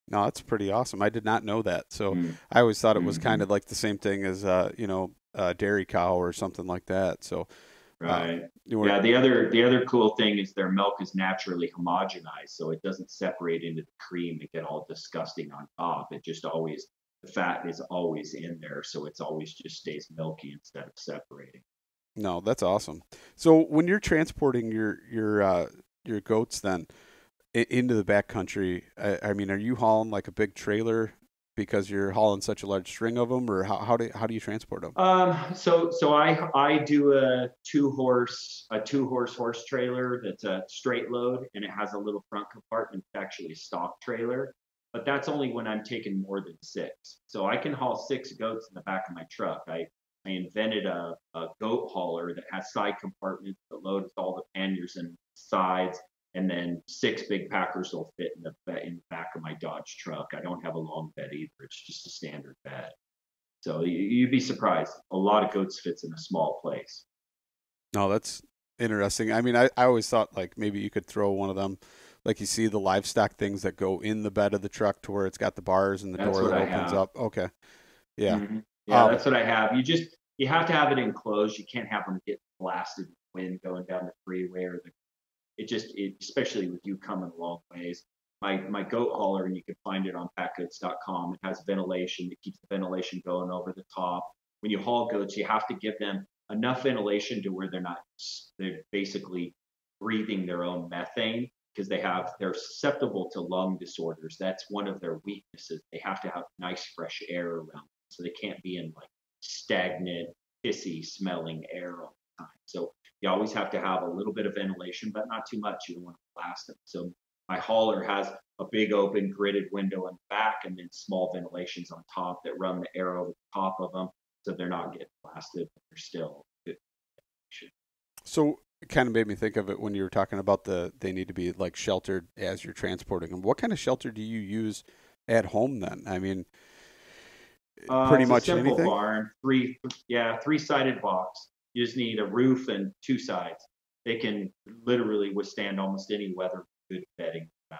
No, that's pretty awesome. I did not know that. So I always thought it was kind of like the same thing as a dairy cow or something like that. So right. The other cool thing is their milk is naturally homogenized, so it doesn't separate into the cream and get all disgusting on top. It just always the fat is always in there, so it's always just stays milky instead of separating. No, that's awesome. So when you're transporting your goats then into the backcountry, I mean, are you hauling like a big trailer because you're hauling such a large string of them, or how do you transport them? So I do a two horse horse trailer that's a straight load, and it has a little front compartment. It's actually a stock trailer, but that's only when I'm taking more than 6. So I can haul 6 goats in the back of my truck. I invented a goat hauler that has side compartments that loads all the panniers and sides, and then 6 big packers will fit in the back of my Dodge truck. I don't have a long bed either. It's just a standard bed. So you'd be surprised. A lot of goats fits in a small place. No, that's interesting. I mean, I always thought like maybe you could throw one of them, like you see the livestock things that go in the bed of the truck to where it's got the bars and the door that opens up. Okay. Yeah. Mm-hmm. Yeah, that's what I have. You have to have it enclosed. You can't have them get blasted with wind going down the freeway or especially with you coming a long ways. My goat hauler, and you can find it on packgoods.com. It has ventilation. It keeps the ventilation going over the top. When you haul goats, you have to give them enough ventilation to where they're basically breathing their own methane, because they're susceptible to lung disorders. That's one of their weaknesses. They have to have nice fresh air around them, so they can't be in like stagnant, pissy smelling air all the time. So you always have to have a little bit of ventilation, but not too much. You don't want to blast them. So my hauler has a big open gridded window in the back, and then small ventilations on top that run the air over the top of them, so they're not getting blasted, but they're still good ventilation. So it kind of made me think of it when you were talking about they need to be like sheltered as you're transporting them. What kind of shelter do you use at home then? I mean, pretty much a simple anything. Barn, 3-sided box. You just need a roof and 2 sides. They can literally withstand almost any weather. Good bedding. I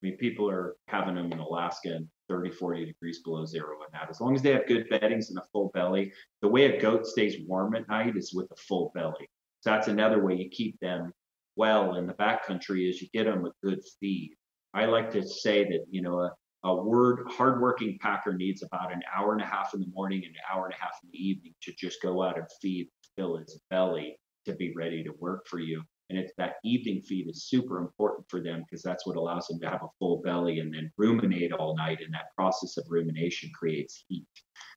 mean, people are having them in Alaska and 30, 40 degrees below zero and that. As long as they have good beddings and a full belly, the way a goat stays warm at night is with a full belly. So that's another way you keep them well in the backcountry, is you get them a good feed. I like to say that, a hardworking packer needs about an hour and a half in the morning and an hour and a half in the evening to just go out and feed, fill his belly to be ready to work for you. And it's that evening feed is super important for them, because that's what allows them to have a full belly and then ruminate all night. And that process of rumination creates heat.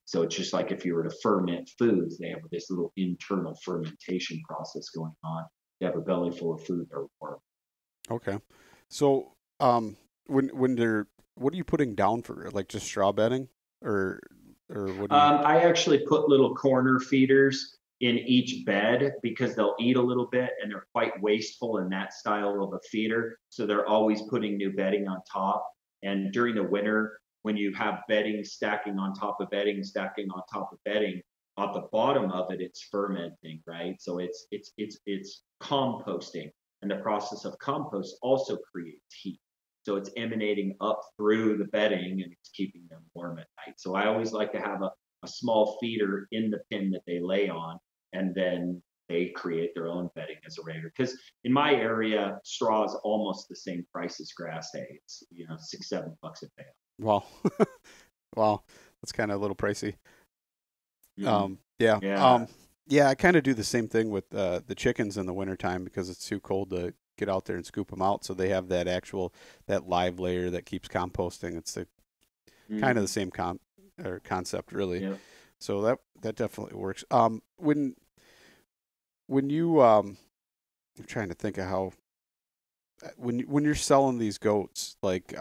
So it's just like if you were to ferment foods, they have this little internal fermentation process going on. They have a belly full of food, they're warm. Okay. So what are you putting down for, like just straw bedding or what do you... I actually put little corner feeders in each bed because they'll eat a little bit and they're quite wasteful in that style of a feeder. So they're always putting new bedding on top. And during the winter, when you have bedding stacking on top of bedding, stacking on top of bedding, at the bottom of it, it's fermenting, right? So it's composting, and the process of compost also creates heat. So it's emanating up through the bedding and it's keeping them warm at night. So I always like to have a small feeder in the pen that they lay on, and then they create their own bedding as a regular. Because in my area, straw is almost the same price as grass hay. It's $6-7 a bale. Wow. Wow. That's kind of a little pricey. Mm-hmm. Yeah. Yeah. Yeah, I kind of do the same thing with the chickens in the wintertime because it's too cold to get out there and scoop them out. So they have that live layer that keeps composting. It's kind of the same concept, really. Yeah. So that definitely works. When you I'm trying to think of how when you're selling these goats, like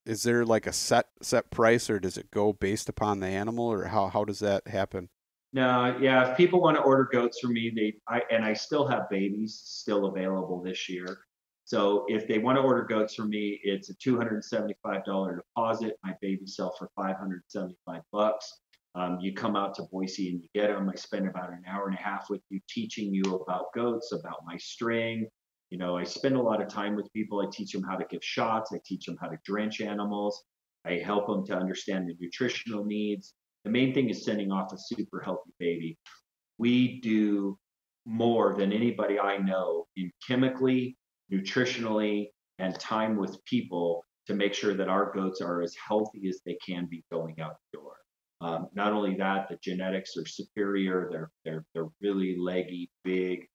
is there like a set price, or does it go based upon the animal, or how does that happen? No, yeah. If people want to order goats from me, I still have babies still available this year. So if they want to order goats from me, it's a $275 deposit. My babies sell for $575. You come out to Boise and you get them. I spend about an hour and a half with you teaching you about goats, about my string. I spend a lot of time with people. I teach them how to give shots. I teach them how to drench animals. I help them to understand the nutritional needs. The main thing is sending off a super healthy baby. We do more than anybody I know in chemically, nutritionally, and time with people to make sure that our goats are as healthy as they can be going out the door. Not only that, the genetics are superior. They're really leggy, big,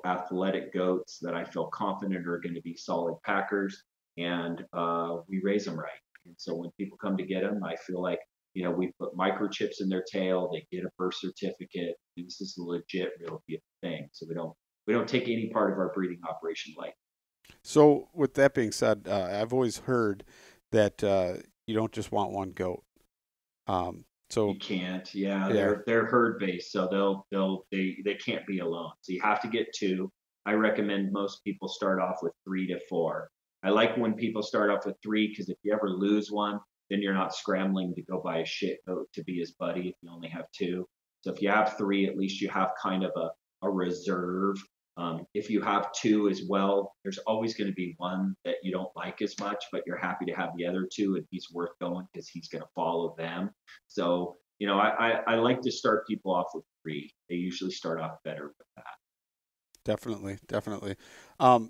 athletic goats that I feel confident are going to be solid packers, and we raise them right. And so when people come to get them, I feel like we put microchips in their tail. They get a birth certificate. This is a legit, real thing. So we don't take any part of our breeding operation lightly. So with that being said, I've always heard that you don't just want one goat. So you can't. Yeah. They're herd based, so they can't be alone. So you have to get two. I recommend most people start off with 3 to 4. I like when people start off with 3 because if you ever lose one, then you're not scrambling to go buy a shit goat to be his buddy if you only have 2. So if you have 3, at least you have kind of a reserve. If you have 2 as well, there's always going to be one that you don't like as much, but you're happy to have the other 2, and he's worth going because he's going to follow them. So, I like to start people off with 3. They usually start off better with that. Definitely.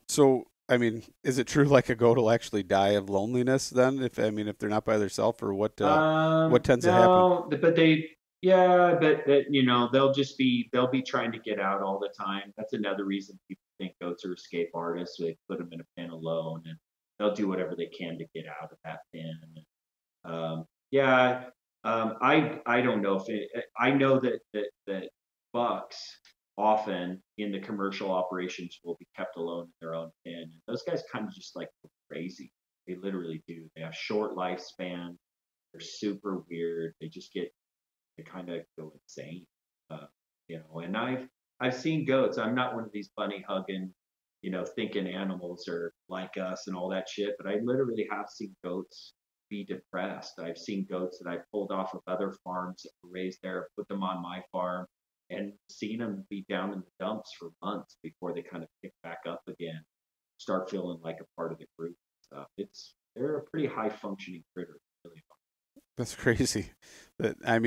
So, I mean, is it true like a goat will actually die of loneliness then? If they're not by themselves, or what tends to happen? No, but they'll be trying to get out all the time. That's another reason people think goats are escape artists. So they put them in a pen alone, and they'll do whatever they can to get out of that pen. I don't know I know that bucks often in the commercial operations will be kept alone in their own pen. And those guys kind of just like go crazy. They literally do. They have short lifespan. They're super weird. They kind of go insane. And I've seen goats. I'm not one of these bunny hugging, thinking animals are like us and all that shit, but I literally have seen goats be depressed. I've seen goats that I pulled off of other farms that were raised there, put them on my farm, and seen them be down in the dumps for months before they kind of pick back up again, start feeling like a part of the group. They're a pretty high functioning critter, really. That's crazy. I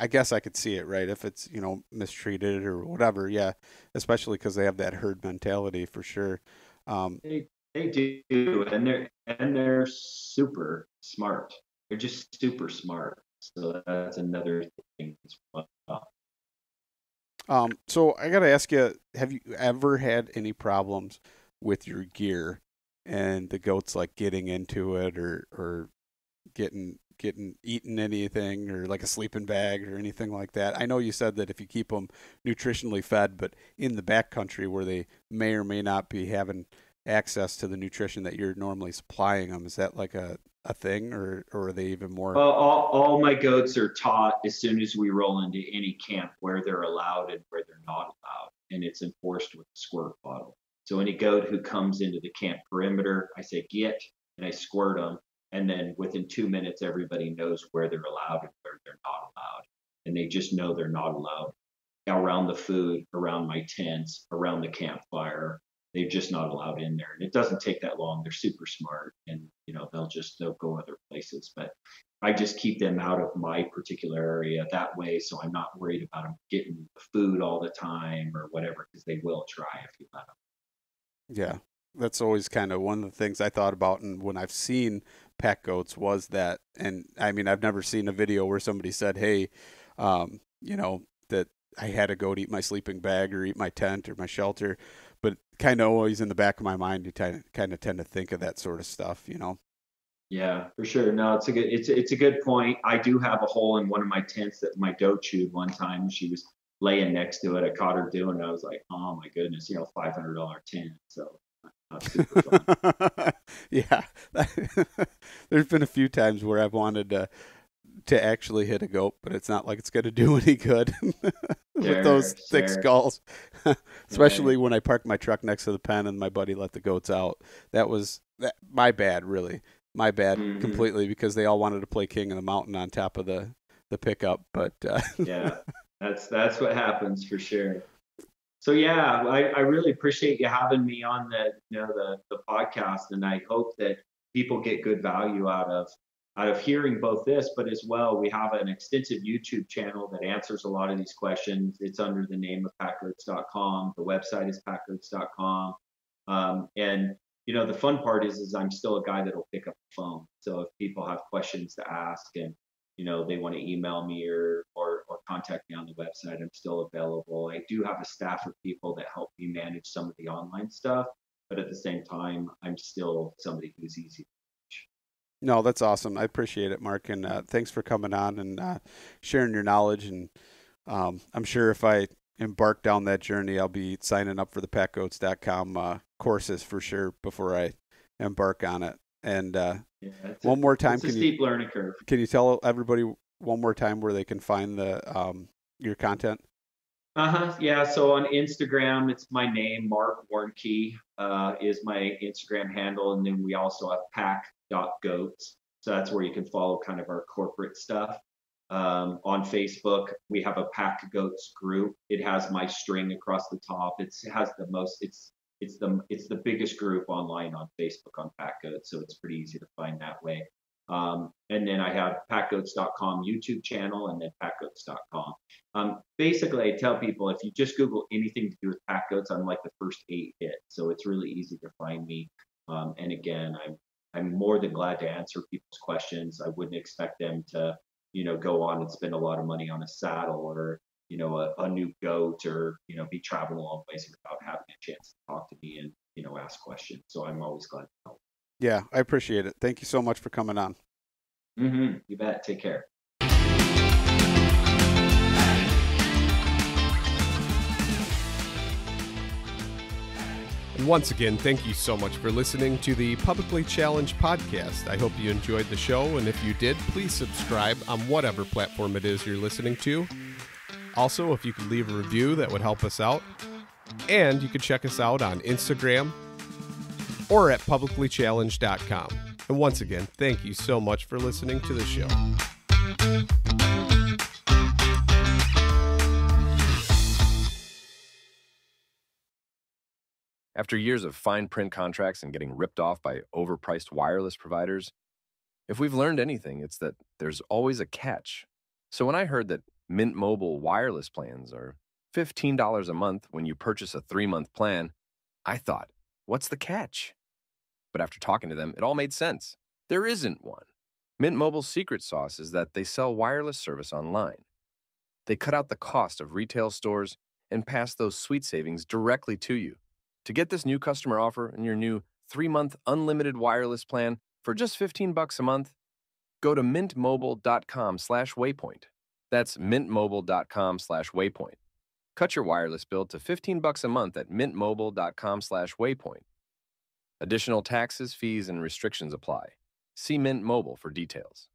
guess I could see it, right? If it's mistreated or whatever, yeah. Especially because they have that herd mentality for sure. They do, and they're super smart. They're just super smart. So that's another thing as well. So I got to ask you, have you ever had any problems with your gear and the goats like getting into it or getting eaten anything, or like a sleeping bag or anything like that? I know you said that if you keep them nutritionally fed, but in the backcountry where they may or may not be having access to the nutrition that you're normally supplying them, is that like a a thing, or are they even more? Well, all my goats are taught as soon as we roll into any camp where they're allowed and where they're not allowed, and it's enforced with the squirt bottle. So any goat who comes into the camp perimeter, I say get, and I squirt them, and then within 2 minutes, everybody knows where they're allowed and where they're not allowed, and they just know they're not allowed around the food, around my tents, around the campfire. They're just not allowed in there, and it doesn't take that long. They're super smart, and they'll go other places. But I just keep them out of my particular area that way, so I'm not worried about them getting the food all the time or whatever, because they will try if you let them. Yeah, that's always kind of one of the things I thought about, and when I've seen pack goats was that, and I mean, I've never seen a video where somebody said, hey, that I had a goat eat my sleeping bag or eat my tent or my shelter, but kind of always in the back of my mind, you kind of tend to think of that sort of stuff, Yeah, for sure. No, it's a good point. I do have a hole in one of my tents that my goat chewed one time. She was laying next to it. I caught her doing it. I was like, oh my goodness, $500 tent. So not super fun. Yeah. There's been a few times where I've wanted to actually hit a goat, but it's not like it's going to do any good with those thick skulls, especially when I parked my truck next to the pen and my buddy let the goats out. That was my bad, really. My bad completely, because they all wanted to play King of the Mountain on top of the pickup. But yeah, that's what happens for sure. So yeah, I really appreciate you having me on the podcast, and I hope that people get good value out of hearing both this, but as well, we have an extensive YouTube channel that answers a lot of these questions. It's under the name of packgoats.com. The website is packgoats.com. And the fun part is I'm still a guy that'll pick up the phone. So if people have questions to ask and, they want to email me or contact me on the website, I'm still available. I do have a staff of people that help me manage some of the online stuff, but at the same time, I'm still somebody who's easy to reach. No, that's awesome. I appreciate it, Mark. And thanks for coming on and sharing your knowledge. And I'm sure if I embark down that journey, I'll be signing up for the packgoats.com courses for sure before I embark on it. And one more time, it's a steep learning curve. Can you tell everybody one more time where they can find your content? Yeah. So on Instagram, it's my name, Marc Warnke, is my Instagram handle, and then we also have pack.goats. So that's where you can follow kind of our corporate stuff. On Facebook, we have a Pack Goats group. It has my string across the top. It's the biggest group online on Facebook on Pack Goats, so it's pretty easy to find that way. And then I have packgoats.com YouTube channel, and then packgoats.com. Basically, I tell people if you just Google anything to do with pack goats, I'm like the first 8 hits, so it's really easy to find me. And again, I'm more than glad to answer people's questions. I wouldn't expect them to go on and spend a lot of money on a saddle or a new goat, or be traveling a long ways without having a chance to talk to me and ask questions. So I'm always glad to help. Yeah, I appreciate it. Thank you so much for coming on. You bet. Take care. And once again, thank you so much for listening to the Publicly Challenged podcast. I hope you enjoyed the show, and if you did, please subscribe on whatever platform it is you're listening to. Also, if you could leave a review, that would help us out. And you can check us out on Instagram or at publiclychallenged.com. And once again, thank you so much for listening to the show. After years of fine print contracts and getting ripped off by overpriced wireless providers, if we've learned anything, it's that there's always a catch. So when I heard that Mint Mobile wireless plans are $15 a month when you purchase a 3-month plan, I thought, what's the catch? But after talking to them, it all made sense. There isn't one. Mint Mobile's secret sauce is that they sell wireless service online. They cut out the cost of retail stores and pass those sweet savings directly to you. To get this new customer offer and your new 3-month unlimited wireless plan for just $15 a month, go to mintmobile.com/waypoint. That's mintmobile.com/waypoint. Cut your wireless bill to $15 a month at mintmobile.com/waypoint. Additional taxes, fees, and restrictions apply. See Mint Mobile for details.